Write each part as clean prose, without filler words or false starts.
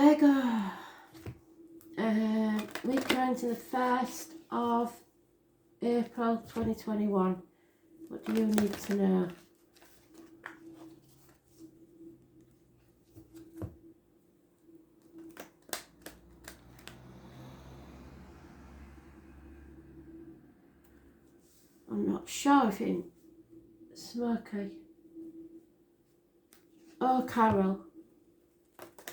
Virgo. We come to the 1st of April 2021. What do you need to know? I'm not sure if it's smoky. Oh, Carol.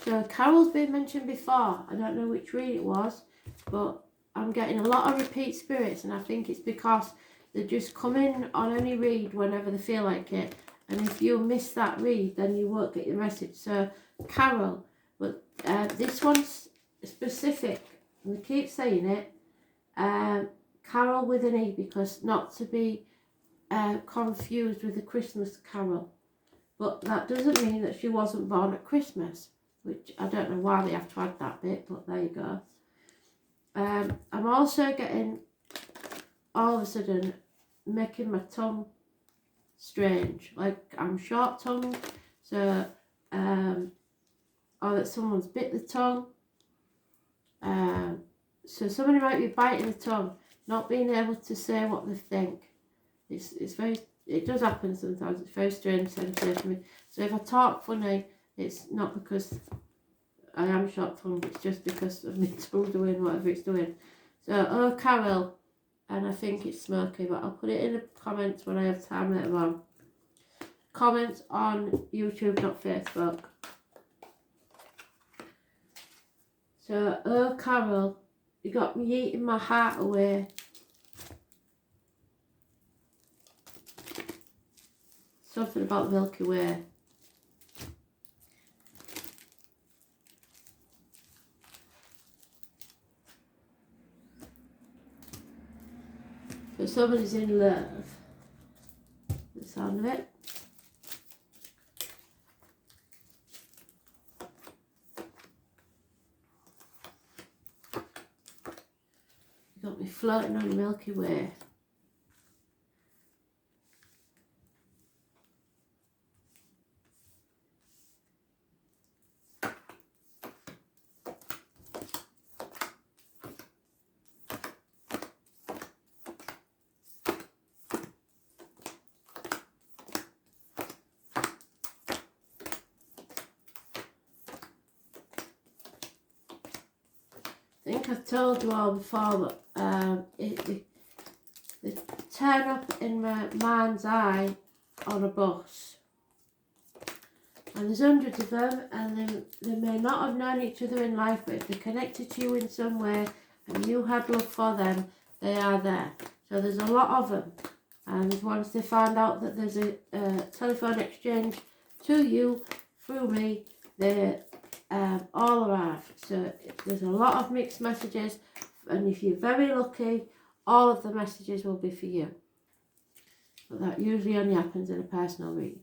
So Carol's been mentioned before. I don't know which read it was, but I'm getting a lot of repeat spirits, and I think it's because they just come in on any read whenever they feel like it. And if you miss that read, then you won't get your message. So Carol, but this one's specific, and they keep saying it. Carol with an E, because not to be confused with the Christmas Carol. But that doesn't mean that she wasn't born at Christmas, which I don't know why they have to add that bit, but there you go. I'm also getting, all of a sudden, making my tongue strange. Like I'm short-tongued, so, or that someone's bit the tongue. So somebody might be biting the tongue, not being able to say what they think. It's very, it does happen sometimes. It's very strange sensation for me. So if I talk funny, it's not because I am short-tongued, it's just because of my tongue doing whatever it's doing. So, oh, Carol, and I think it's smoky, but I'll put it in the comments when I have time later on. Comments on YouTube, not Facebook. So, oh, Carol, you got me eating my heart away. Something about the Milky Way. So somebody's in love. The sound of it. You got me floating on the Milky Way. I think I've told you all before that they turn up in my mind's eye on a bus, and there's hundreds of them, and they may not have known each other in life, but if they're connected to you in some way and you had love for them, they are there. So there's a lot of them, and once they find out that there's a telephone exchange to you through me, they all arrive. So there's a lot of mixed messages, and if you're very lucky, all of the messages will be for you. But that usually only happens in a personal read.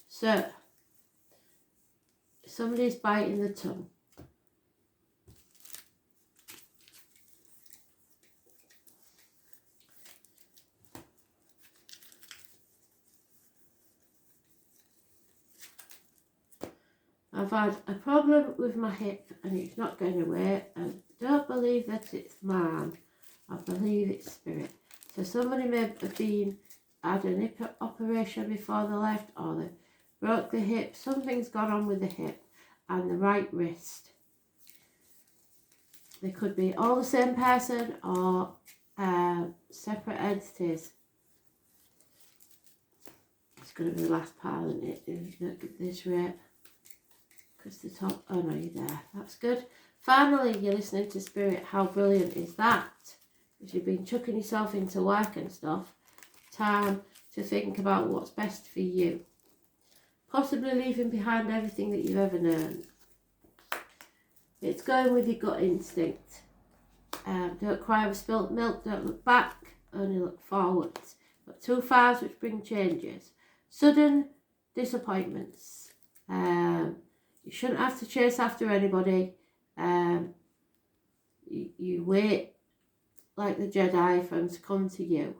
So somebody's biting the tongue. I've had a problem with my hip and it's not going away. I don't believe that it's mine. I believe it's spirit. So somebody may have had an hip operation before they left, or they broke the hip. Something's gone on with the hip and the right wrist. They could be all the same person or separate entities. It's going to be the last part, isn't it? At this rate. Because the top, oh no, you're there. That's good. Finally, you're listening to Spirit. How brilliant is that? If you've been chucking yourself into work and stuff, time to think about what's best for you. Possibly leaving behind everything that you've ever known. It's going with your gut instinct. Don't cry over spilt milk, don't look back, only look forwards. Got 2 5s which bring changes. Sudden disappointments. You shouldn't have to chase after anybody. You wait like the Jedi for them to come to you.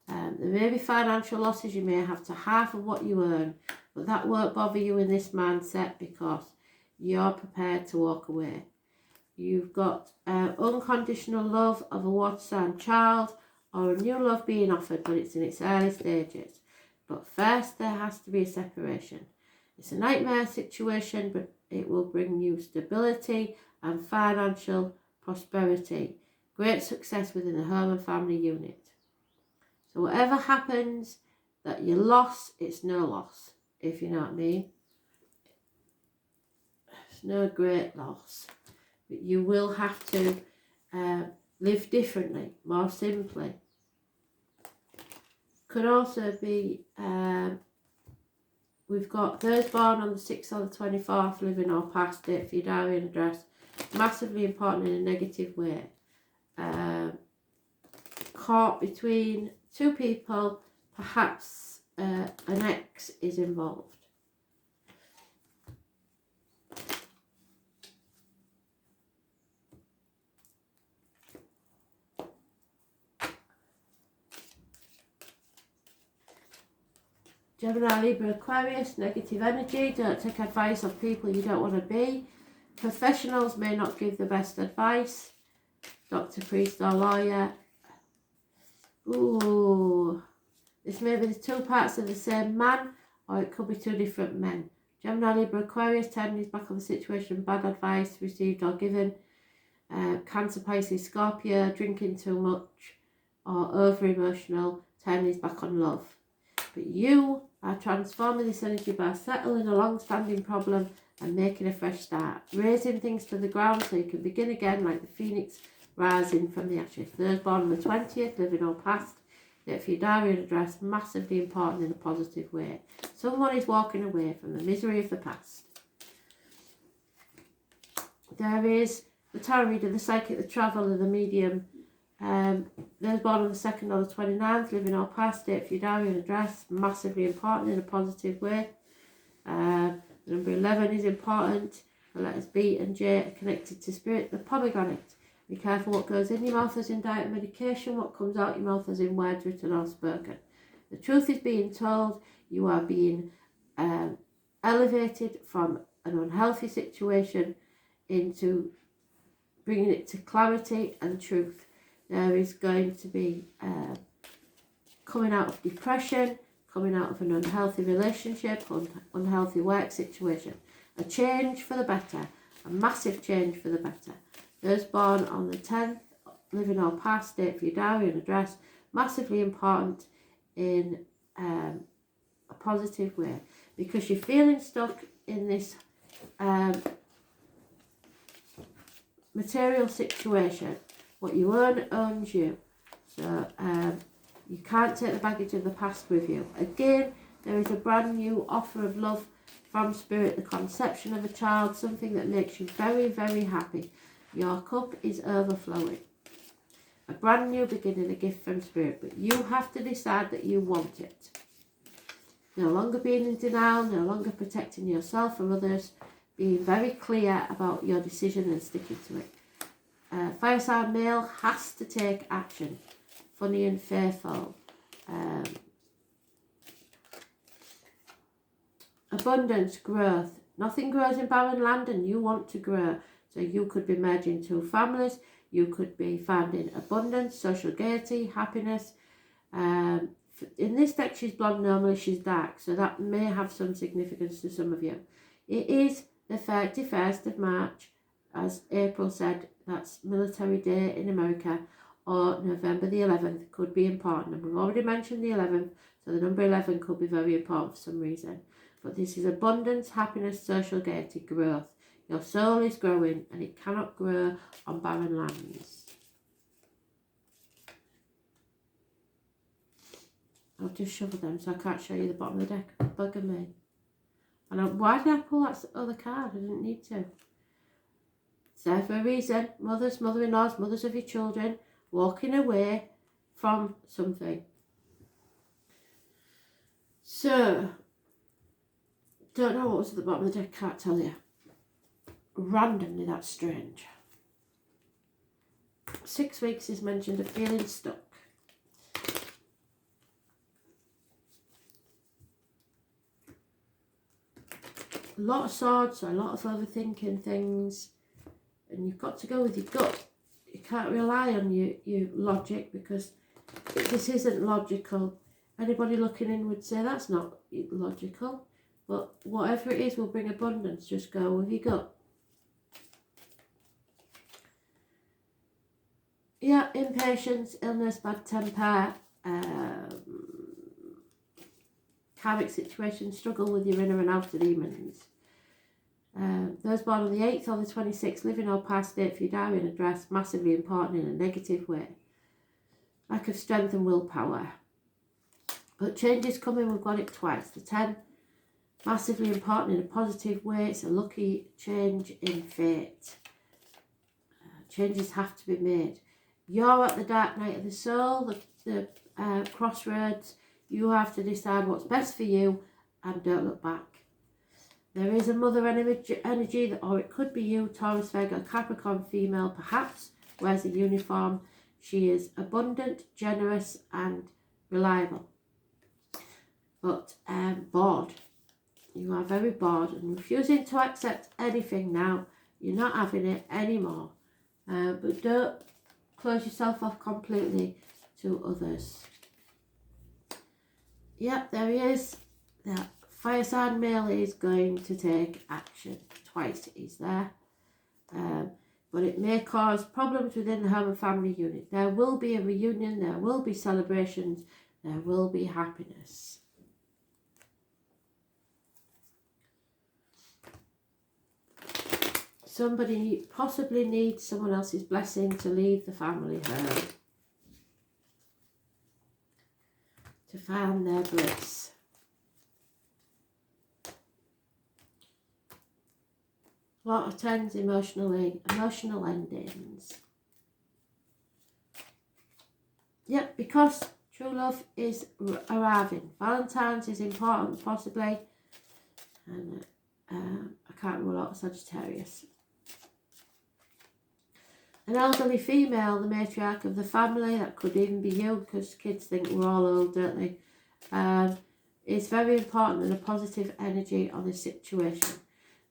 There may be financial losses. You may have to half of what you earn, but that won't bother you in this mindset, because you're prepared to walk away. You've got unconditional love of a water sign child, or a new love being offered, but it's in its early stages. But first there has to be a separation. It's a nightmare situation, but it will bring you stability and financial prosperity. Great success within the home and family unit. So whatever happens that you lost, it's no loss, if you know what I mean. It's no great loss. But you will have to live differently, more simply. Could also be, we've got those born on the 6th or the 24th, living or past, date for your diary and address. Massively important in a negative way. Caught between two people, perhaps an ex is involved. Gemini, Libra, Aquarius, negative energy. Don't take advice of people you don't want to be. Professionals may not give the best advice. Doctor, priest or lawyer. Ooh. This may be the two parts of the same man, or it could be two different men. Gemini, Libra, Aquarius, turning his back on the situation. Bad advice received or given. Cancer, Pisces, Scorpio, drinking too much or over-emotional, turning his back on love. But you are transforming this energy by settling a long-standing problem and making a fresh start. Raising things to the ground so you can begin again like the phoenix rising from the ashes. Those born on the 20th, living or past. Date for your diary and address, massively important in a positive way. Someone is walking away from the misery of the past. There is the tarot reader, the psychic, the traveller, the medium. Those born on the 2nd or the 29th, living or past, date for your diary and address, massively important in a positive way. The number 11 is important. The letters B and J are connected to spirit. The pomegranate. Be careful what goes in your mouth as in diet and medication, what comes out your mouth as in words written or spoken. The truth is being told. You are being elevated from an unhealthy situation into bringing it to clarity and truth. There is going to be coming out of depression, coming out of an unhealthy relationship, unhealthy work situation. A change for the better, a massive change for the better. Those born on the 10th, living or past, date for your diary and address, massively important in a positive way, because you're feeling stuck in this material situation. What you own owns you. So you can't take the baggage of the past with you. Again, there is a brand new offer of love from spirit, the conception of a child, something that makes you very, very happy. Your cup is overflowing. A brand new beginning, a gift from spirit, but you have to decide that you want it. No longer being in denial, no longer protecting yourself from others, being very clear about your decision and sticking to it. Fire sign male has to take action. Funny and fearful. Abundance, growth. Nothing grows in barren land and you want to grow. So you could be merging two families. You could be finding abundance, social gaiety, happiness. In this deck she's blonde, normally she's dark. So that may have some significance to some of you. It is the 31st of March. As April said, that's Military Day in America, or November the 11th could be important. And we've already mentioned the 11th, so the number 11 could be very important for some reason. But this is abundance, happiness, social gaiety, growth. Your soul is growing and it cannot grow on barren lands. I'll just shuffle them so I can't show you the bottom of the deck. Bugger me. And why did I pull that other card? I didn't need to. It's there for a reason. Mothers, mother-in-laws, mothers of your children, walking away from something. So, don't know what was at the bottom of the deck, can't tell you. Randomly, that's strange. 6 weeks is mentioned of feeling stuck. a lot of swords, so a lot of overthinking things, and you've got to go with your gut. You can't rely on your logic, because this isn't logical. Anybody looking in would say that's not logical, but whatever it is will bring abundance. Just go with your gut. Yeah, impatience, illness, bad temper, karmic situations, struggle with your inner and outer demons. Those born on the 8th or the 26th, living or past date for your diary and address, massively important in a negative way. Lack of strength and willpower. But change is coming, we've got it twice. The 10, massively important in a positive way. It's a lucky change in fate. Changes have to be made. You're at the dark night of the soul, the crossroads. You have to decide what's best for you and don't look back. There is a mother energy, or it could be you, Taurus, Virgo, Capricorn female, perhaps, wears a uniform. She is abundant, generous and reliable. But bored. You are very bored and refusing to accept anything now. You're not having it anymore. But don't close yourself off completely to others. Yep, there he is. That fire sign male is going to take action. Twice he's there. But it may cause problems within the home and family unit. There will be a reunion. There will be celebrations. There will be happiness. Somebody possibly needs someone else's blessing to leave the family home, to find their bliss. A lot of 10s, emotional endings. Yep, because true love is arriving. Valentine's is important, possibly. And I can't rule out Sagittarius. An elderly female, the matriarch of the family, that could even be you, because kids think we're all old, don't they? Is very important and a positive energy on this situation.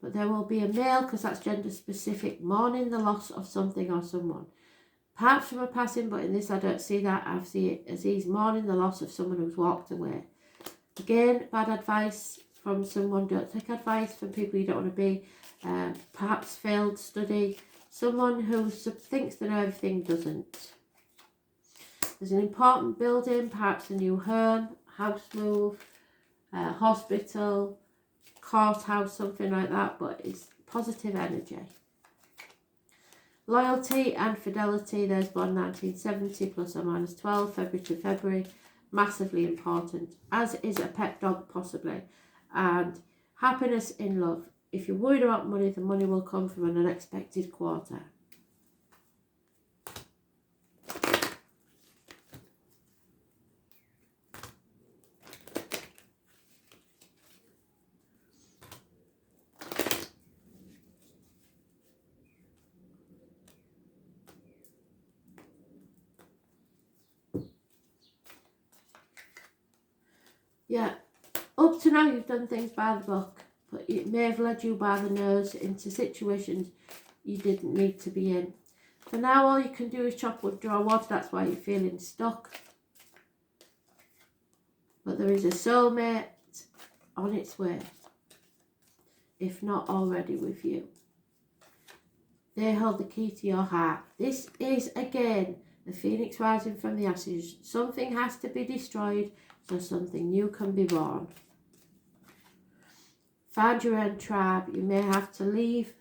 But there will be a male, because that's gender specific, mourning the loss of something or someone. Perhaps from a passing, but in this I don't see that. I see it as he's mourning the loss of someone who's walked away. Again, bad advice from someone. Don't take advice from people you don't want to be. Perhaps failed study. Someone who thinks they know everything doesn't. There's an important building, perhaps a new home, house move, hospital, courthouse, something like that, but it's positive energy. Loyalty and fidelity, there's born 1970 plus or minus 12, February to February, massively important, as is a pet dog possibly. And happiness in love. If you're worried about money, the money will come from an unexpected quarter. Yeah, up to now you've done things by the book, but it may have led you by the nose into situations you didn't need to be in. For now, all you can do is chop wood, draw water. That's why you're feeling stuck. But there is a soulmate on its way, if not already with you. They hold the key to your heart. This is, again, the phoenix rising from the ashes. Something has to be destroyed so something new can be born. Find your own tribe. You may have to leave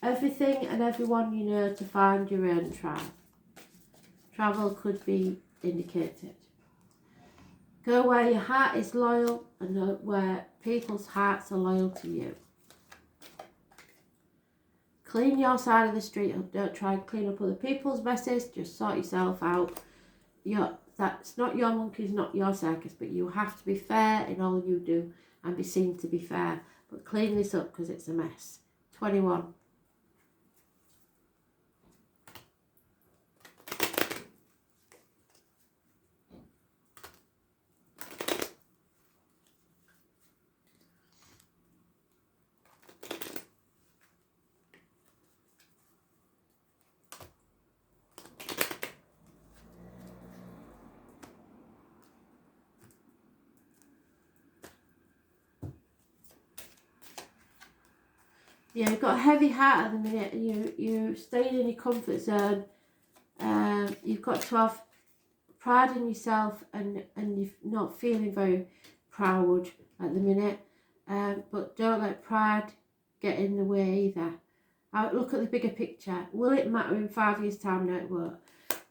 everything and everyone you know to find your own tribe. Travel could be indicated. Go where your heart is loyal and where people's hearts are loyal to you. Clean your side of the street up. Don't try and clean up other people's messes. Just sort yourself out. That's not your monkey's, not your circus, but you have to be fair in all you do and be seen to be fair. But clean this up because it's a mess. 21. Yeah, you've got a heavy heart at the minute, and you're staying in your comfort zone. You've got to have pride in yourself, and you're not feeling very proud at the minute. But don't let pride get in the way either. Look at the bigger picture. Will it matter in 5 years' time? No, it won't.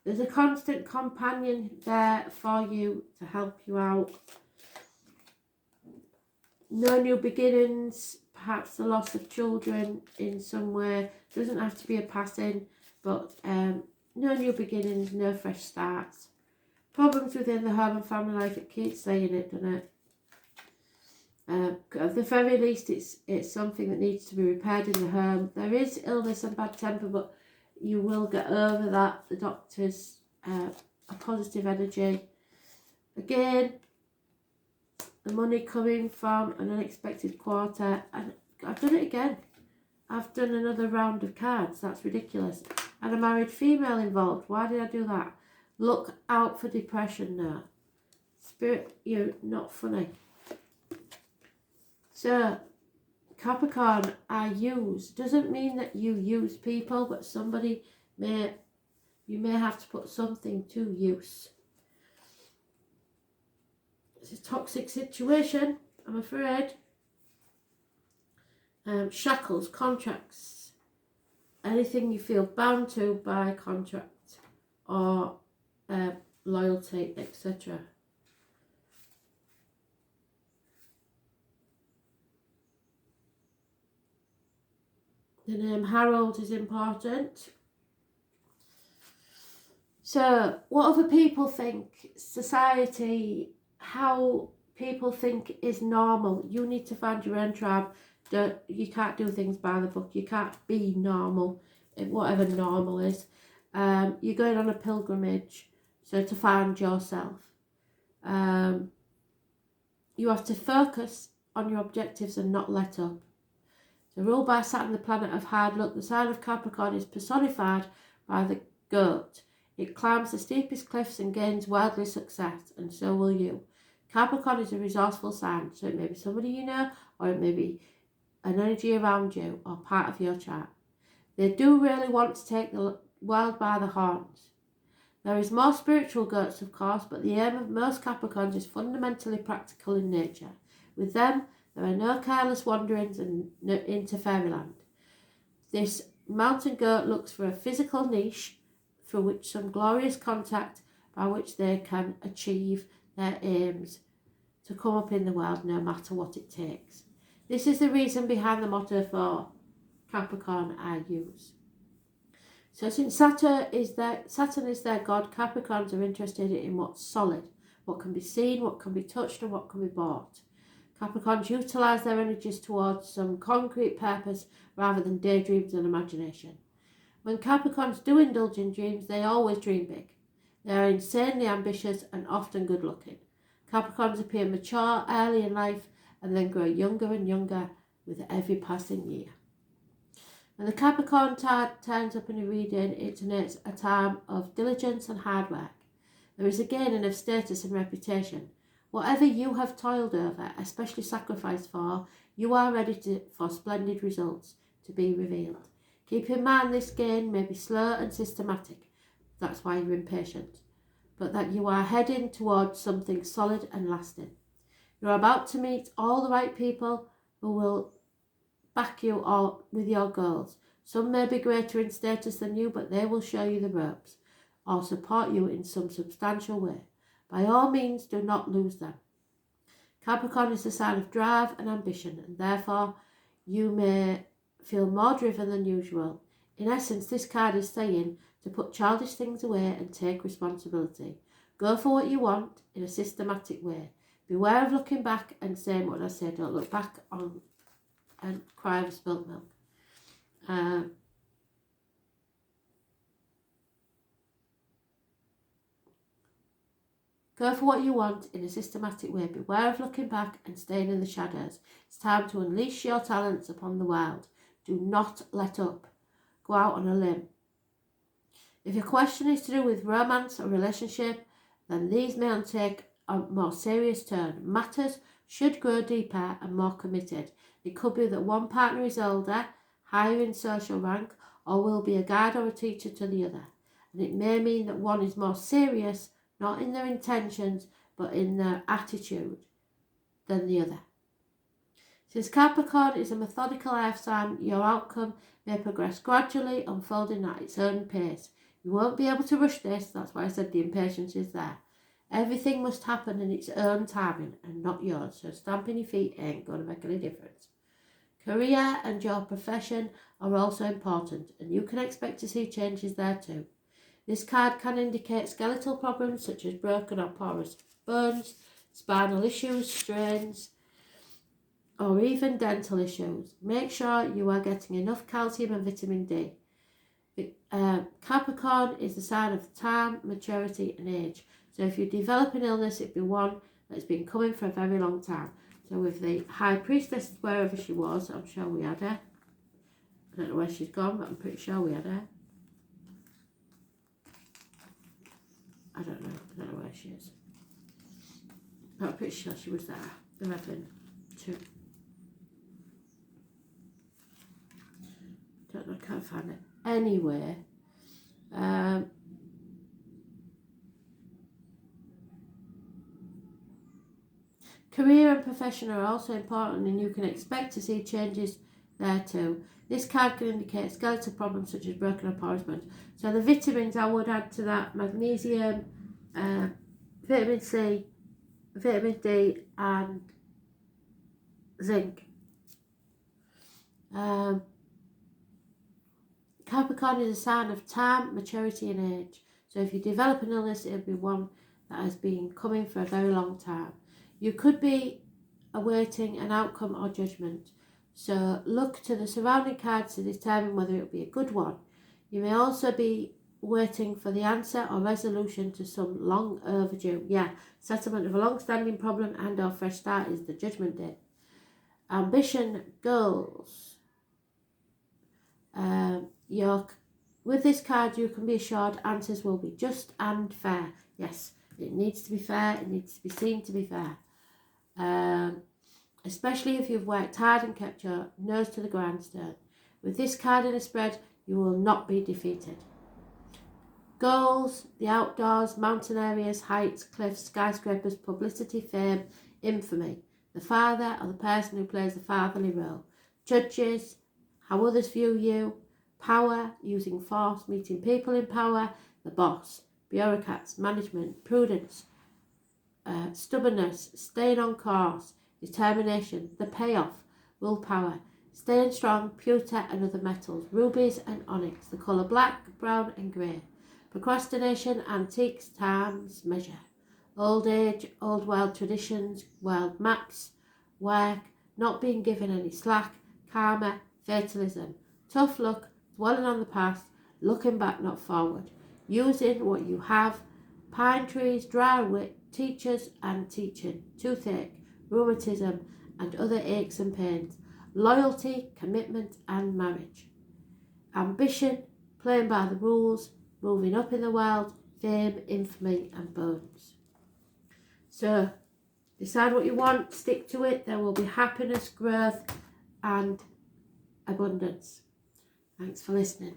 There's a constant companion there for you to help you out. No new beginnings, perhaps the loss of children in some way. Doesn't have to be a passing, but no new beginnings, no fresh starts. Problems within the home and family life, it keeps saying it, doesn't it? At the very least, it's something that needs to be repaired in the home. There is illness and bad temper, but you will get over that. The doctor's a positive energy. Again, the money coming from an unexpected quarter, and I've done it again. I've done another round of cards. That's ridiculous. And a married female involved. Why did I do that? Look out for depression now. Spirit, you're not funny. So, Capricorn, I use. Doesn't mean that you use people, but you may have to put something to use. It's a toxic situation, I'm afraid. Shackles, contracts, anything you feel bound to by contract or loyalty, etc. The name Harold is important. So, what other people think, society, how people think is normal. You need to find your own tribe. You can't do things by the book. You can't be normal, whatever normal is. You're going on a pilgrimage, so to find yourself. You have to focus on your objectives and not let up. So ruled by Saturn, the planet of hard luck, the sign of Capricorn is personified by the goat. It climbs the steepest cliffs and gains worldly success, and so will you. Capricorn is a resourceful sign, so it may be somebody you know, or it may be an energy around you, or part of your chart. They do really want to take the world by the horns. There is more spiritual goats, of course, but the aim of most Capricorns is fundamentally practical in nature. With them, there are no careless wanderings into fairyland. This mountain goat looks for a physical niche through which some glorious contact by which they can achieve their aims to come up in the world no matter what it takes. This is the reason behind the motto for Capricorn I use. So since Saturn is their god, Capricorns are interested in what's solid, what can be seen, what can be touched, and what can be bought. Capricorns utilise their energies towards some concrete purpose rather than daydreams and imagination. When Capricorns do indulge in dreams, they always dream big. They are insanely ambitious and often good-looking. Capricorns appear mature early in life and then grow younger and younger with every passing year. When the Capricorn turns up in a reading, it denotes a time of diligence and hard work. There is a gaining of status and reputation. Whatever you have toiled over, especially sacrificed for, you are ready for splendid results to be revealed. Keep in mind this gain may be slow and systematic, that's why you're impatient, but that you are heading towards something solid and lasting. You're about to meet all the right people who will back you all with your goals. Some may be greater in status than you, but they will show you the ropes or support you in some substantial way. By all means, do not lose them. Capricorn is a sign of drive and ambition, and therefore you may feel more driven than usual. In essence, this card is saying to put childish things away and take responsibility. Go for what you want in a systematic way. Beware of looking back and saying what I said. Don't look back on and cry over spilt milk. Go for what you want in a systematic way. Beware of looking back and staying in the shadows. It's time to unleash your talents upon the world. Do not let up. Go out on a limb. If your question is to do with romance or relationship, then these may take a more serious turn. Matters should grow deeper and more committed. It could be that one partner is older, higher in social rank, or will be a guide or a teacher to the other. And it may mean that one is more serious, not in their intentions, but in their attitude than the other. Since Capricorn is a methodical earth sign, your outcome may progress gradually, unfolding at its own pace. You won't be able to rush this, that's why I said the impatience is there. Everything must happen in its own timing and not yours, so stamping your feet ain't going to make any difference. Career and your profession are also important, and you can expect to see changes there too. This card can indicate skeletal problems such as broken or porous bones, spinal issues, strains, or even dental issues. Make sure you are getting enough calcium and vitamin D. Capricorn is the sign of time, maturity and age. So if you develop an illness, it'd be one that's been coming for a very long time. So with the High Priestess, wherever she was, I'm sure we had her. I don't know where she's gone, but I'm pretty sure we had her. I don't know where she is. But I'm pretty sure she was there. There have been two. Don't know, can't find it. Anyway, career and profession are also important, and you can expect to see changes there too. This card can indicate skeletal problems such as broken or porous bones. So the vitamins I would add to that: magnesium, vitamin C, vitamin D and zinc. Capricorn is a sign of time, maturity and age. So if you develop an illness, it'll be one that has been coming for a very long time. You could be awaiting an outcome or judgment. So look to the surrounding cards to determine whether it will be a good one. You may also be waiting for the answer or resolution to some long overdue, settlement of a long-standing problem and or fresh start is the Judgment Day. Ambition, goals. With this card, you can be assured answers will be just and fair. Yes, it needs to be fair. It needs to be seen to be fair. Especially if you've worked hard and kept your nose to the grindstone. With this card in a spread, you will not be defeated. Goals, the outdoors, mountain areas, heights, cliffs, skyscrapers, publicity, fame, infamy. The father or the person who plays the fatherly role. Judges, how others view you. Power, using force, meeting people in power. The boss, bureaucrats, management, prudence, stubbornness, staying on course, determination, the payoff, willpower, staying strong, pewter and other metals, rubies and onyx, the colour black, brown and grey, procrastination, antiques, times, measure, old age, old world traditions, world maps, work, not being given any slack, karma, fatalism, tough luck, dwelling on the past, looking back, not forward, using what you have, pine trees, dry wit, teachers and teaching, toothache, rheumatism and other aches and pains, loyalty, commitment and marriage, ambition, playing by the rules, moving up in the world, fame, infamy and bones. So decide what you want, stick to it, there will be happiness, growth and abundance. Thanks for listening.